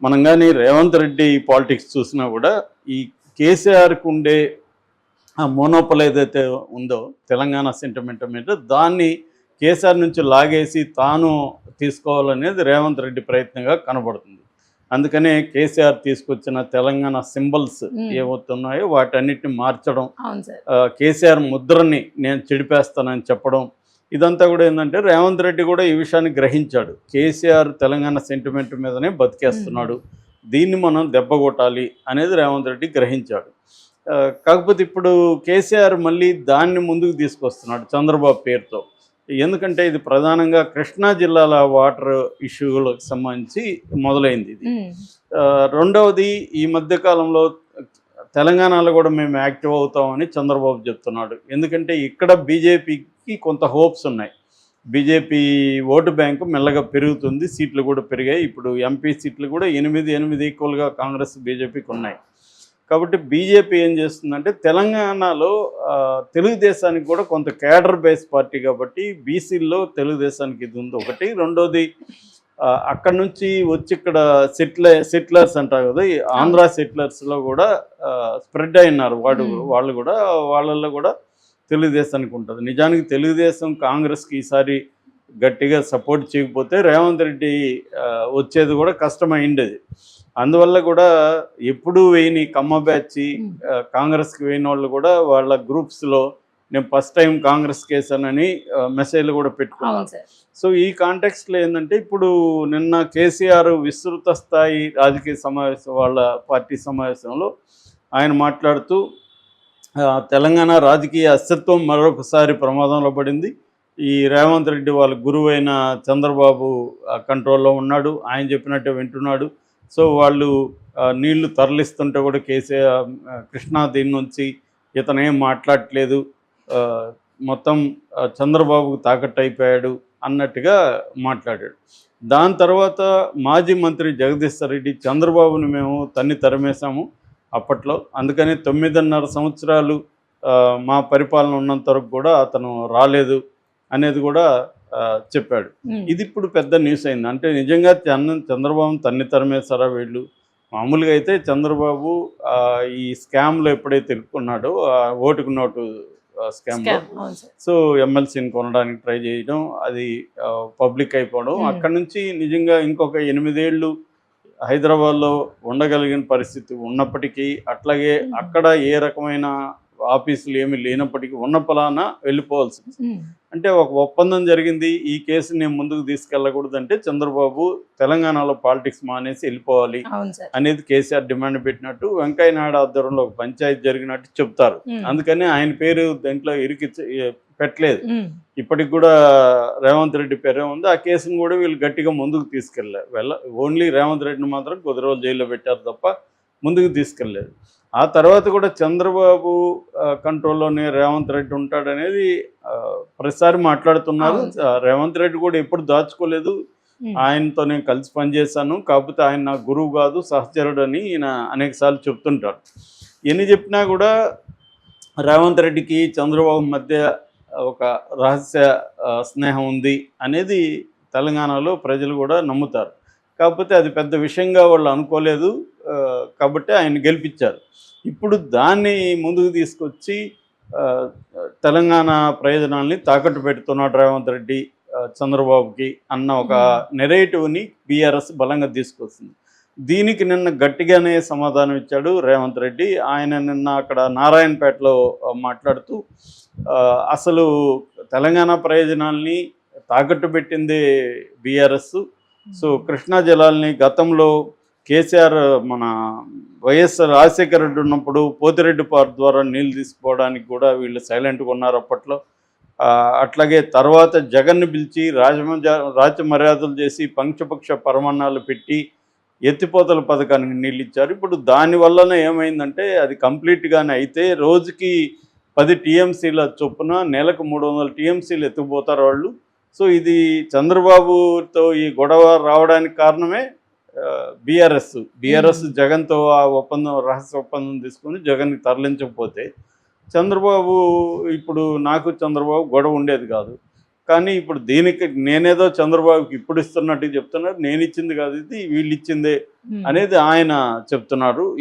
మనం కానీ రేవంత్ రెడ్డి పాలిటిక్స్ చూసినా కూడా ఈ కేసీఆర్కి ఉండే ఆ మోనోపల్ ఏదైతే ఉందో తెలంగాణ సెంటిమెంట్ మీద దాన్ని కేసీఆర్ నుంచి లాగేసి తాను తీసుకోవాలనేది రేవంత్ రెడ్డి ప్రయత్నంగా కనబడుతుంది. అందుకనే కేసీఆర్ తీసుకొచ్చిన తెలంగాణ సింబల్స్ ఏవవుతున్నాయో వాటన్నిటిని మార్చడం, కేసీఆర్ ముద్రని నేను చెడిపేస్తానని చెప్పడం, ఇదంతా కూడా ఏంటంటే రేవంత్ రెడ్డి కూడా ఈ విషయాన్ని గ్రహించాడు. కేసీఆర్ తెలంగాణ సెంటిమెంట్ మీదనే బతికేస్తున్నాడు, దీన్ని మనం దెబ్బ కొట్టాలి అనేది రేవంత్ రెడ్డి గ్రహించాడు. కాకపోతే ఇప్పుడు కేసీఆర్ మళ్ళీ దాన్ని ముందుకు తీసుకొస్తున్నాడు చంద్రబాబు పేరుతో. ఎందుకంటే ఇది ప్రధానంగా కృష్ణా జిల్లాల వాటర్ ఇష్యూలకు సంబంధించి మొదలైంది ఇది. రెండవది, ఈ మధ్యకాలంలో తెలంగాణలో కూడా మేము యాక్టివ్ అవుతామని చంద్రబాబు చెప్తున్నాడు. ఎందుకంటే ఇక్కడ బీజేపీకి కొంత హోప్స్ ఉన్నాయి. బీజేపీ ఓటు బ్యాంకు మెల్లగా పెరుగుతుంది, సీట్లు కూడా పెరిగాయి. ఇప్పుడు ఎంపీ సీట్లు కూడా 8 ఈక్వల్గా కాంగ్రెస్ బీజేపీకి ఉన్నాయి. కాబట్టి బీజేపీ ఏం చేస్తుందంటే తెలంగాణలో తెలుగుదేశానికి కూడా కొంత కేడర్ బేస్ పార్టీ కాబట్టి బీసీల్లో తెలుగుదేశానికి ఇది ఉంది ఒకటి. రెండోది, అక్కడ నుంచి వచ్చి ఇక్కడ సెటిలర్స్ అంటారు కదా, ఈ ఆంధ్ర సెటిలర్స్లో కూడా స్ప్రెడ్ అయినారు. వాళ్ళు కూడా వాళ్ళల్లో కూడా తెలుగుదేశానికి ఉంటుంది. నిజానికి తెలుగుదేశం కాంగ్రెస్కి ఈసారి గట్టిగా సపోర్ట్ చేయకపోతే రేవంత్ రెడ్డి వచ్చేది కూడా కష్టమైండేది. అందువల్ల కూడా ఎప్పుడూ వేయని కమ్మ బ్యాచ్ కాంగ్రెస్కి వేయిన వాళ్ళు కూడా వాళ్ళ గ్రూప్స్లో నేను ఫస్ట్ టైం కాంగ్రెస్ కేసానని మెసేజ్లు కూడా పెట్టుకున్నాను. సో ఈ కాంటెక్స్ట్లో ఏంటంటే ఇప్పుడు నిన్న కేసీఆర్ విస్తృత స్థాయి రాజకీయ సమావేశం, వాళ్ళ పార్టీ సమావేశంలో ఆయన మాట్లాడుతూ తెలంగాణ రాజకీయ అస్తిత్వం మరొకసారి ప్రమాదంలో పడింది. ఈ రేవంత్ రెడ్డి వాళ్ళ గురువైన చంద్రబాబు కంట్రోల్లో ఉన్నాడు, ఆయన చెప్పినట్టే వింటున్నాడు. సో వాళ్ళు నీళ్లు తరలిస్తుంటే కూడా కేసీఆర్ కృష్ణా దీని నుంచి ఇతను ఏం మాట్లాడట్లేదు, మొత్తం చంద్రబాబుకు తాకట్టు అయిపోయాడు అన్నట్టుగా మాట్లాడాడు. దాని తర్వాత మాజీ మంత్రి జగదీష్ రెడ్డి చంద్రబాబుని మేము తరిమేశాము అప్పట్లో, అందుకని 9.5 సంవత్సరాలు మా పరిపాలన ఉన్నంత వరకు కూడా అతను రాలేదు అనేది కూడా చెప్పాడు. ఇది ఇప్పుడు పెద్ద న్యూస్ అయింది. అంటే నిజంగా చంద్రబాబు తరిమేశారా వీళ్ళు? మామూలుగా అయితే చంద్రబాబు ఈ స్కామ్లో ఎప్పుడైతే ఇరుక్కున్నాడో ఓటుకు నోటు స్కామ్లో, సో ఎమ్మెల్సీని కొనడానికి ట్రై చేయడం, అది పబ్లిక్ అయిపోవడం, అక్కడి నుంచి నిజంగా ఇంకొక 8 ఏళ్ళు హైదరాబాద్లో ఉండగలిగిన పరిస్థితి ఉన్నప్పటికీ, అట్లాగే అక్కడ ఏ రకమైన ఆఫీసులు ఏమీ లేనప్పటికీ ఉన్న పలానా వెళ్ళిపోవాల్సి. అంటే ఒక ఒప్పందం జరిగింది, ఈ కేసు నేను ముందుకు తీసుకెళ్ళకూడదు అంటే చంద్రబాబు తెలంగాణలో పాలిటిక్స్ మానేసి వెళ్ళిపోవాలి అనేది కేసీఆర్ డిమాండ్ పెట్టినట్టు, వెంకయ్య నాయుడు ఆధ్వర్యంలో ఒక పంచాయతీ జరిగినట్టు చెప్తారు. అందుకని ఆయన పేరు దాంట్లో పెట్టలేదు. ఇప్పటికి కూడా రేవంత్ రెడ్డి పేరే ఉంది. ఆ కేసును కూడా వీళ్ళు గట్టిగా ముందుకు తీసుకెళ్ళారు. ఓన్లీ రేవంత్ రెడ్డిని మాత్రం కొద్ది రోజులు జైల్లో పెట్టారు తప్ప ముందుకు తీసుకెళ్ళలేదు. ఆ తర్వాత కూడా చంద్రబాబు కంట్రోల్లోనే రేవంత్ రెడ్డి ఉంటాడనేది ప్రతిసారి మాట్లాడుతున్నారు. రేవంత్ రెడ్డి కూడా ఎప్పుడు దాచుకోలేదు, ఆయనతో నేను కలిసి పనిచేశాను, కాకపోతే ఆయన నా గురువు కాదు సహచరుడు అని ఈయన అనేక సార్లు చెప్తుంటాడు. ఎన్ని చెప్పినా కూడా రేవంత్ రెడ్డికి చంద్రబాబు మధ్య ఒక రహస్య స్నేహం ఉంది అనేది తెలంగాణలో ప్రజలు కూడా నమ్ముతారు. కాకపోతే అది పెద్ద విషయంగా వాళ్ళు అనుకోలేదు కాబట్టి ఆయన గెలిపించారు. ఇప్పుడు దాన్ని ముందుకు తీసుకొచ్చి తెలంగాణ ప్రయోజనాల్ని తాకట్టు పెడుతున్నాడు రేవంత్ రెడ్డి చంద్రబాబుకి అన్న ఒక నెరేటివ్ని బీఆర్ఎస్ బలంగా తీసుకొస్తుంది. దీనికి నిన్న గట్టిగానే సమాధానం ఇచ్చాడు రేవంత్ రెడ్డి. ఆయన నిన్న అక్కడ నారాయణపేటలో మాట్లాడుతూ అసలు తెలంగాణ ప్రయోజనాల్ని తాకట్టు పెట్టిందే బీఆర్ఎస్. సో కృష్ణా జలాల్ని గతంలో కేసీఆర్ మన వైఎస్ రాజశేఖర రెడ్డి ఉన్నప్పుడు పోతిరెడ్డి పార్క్ ద్వారా నీళ్ళు తీసుకోవడానికి కూడా వీళ్ళు సైలెంట్గా ఉన్నారు అప్పట్లో. అట్లాగే తర్వాత జగన్ను పిలిచి రాజ్య మర్యాదలు చేసి పంచపక్ష పరమాణాలు పెట్టి ఎత్తిపోతల పథకానికి నీళ్ళు ఇచ్చారు. ఇప్పుడు దానివల్లనే ఏమైందంటే అది కంప్లీట్గానే అయితే రోజుకి 10 టీఎంసీల చొప్పున నెలకు 300 టీఎంసీలు ఎత్తుకుపోతారు వాళ్ళు. సో ఇది చంద్రబాబుతో ఈ గొడవ రావడానికి కారణమే బీఆర్ఎస్ జగన్తో ఆ ఒప్పందం, రహస్య ఒప్పందం తీసుకుని జగన్కి తరలించకపోతే చంద్రబాబు ఇప్పుడు నాకు చంద్రబాబు గొడవ ఉండేది కాదు. కానీ ఇప్పుడు దీనికి నేనేదో చంద్రబాబుకి ఇప్పుడు ఇస్తున్నట్టు చెప్తున్నాడు, నేను ఇచ్చింది కాదు ఇది వీళ్ళు ఇచ్చిందే అనేది ఆయన చెప్తున్నారు.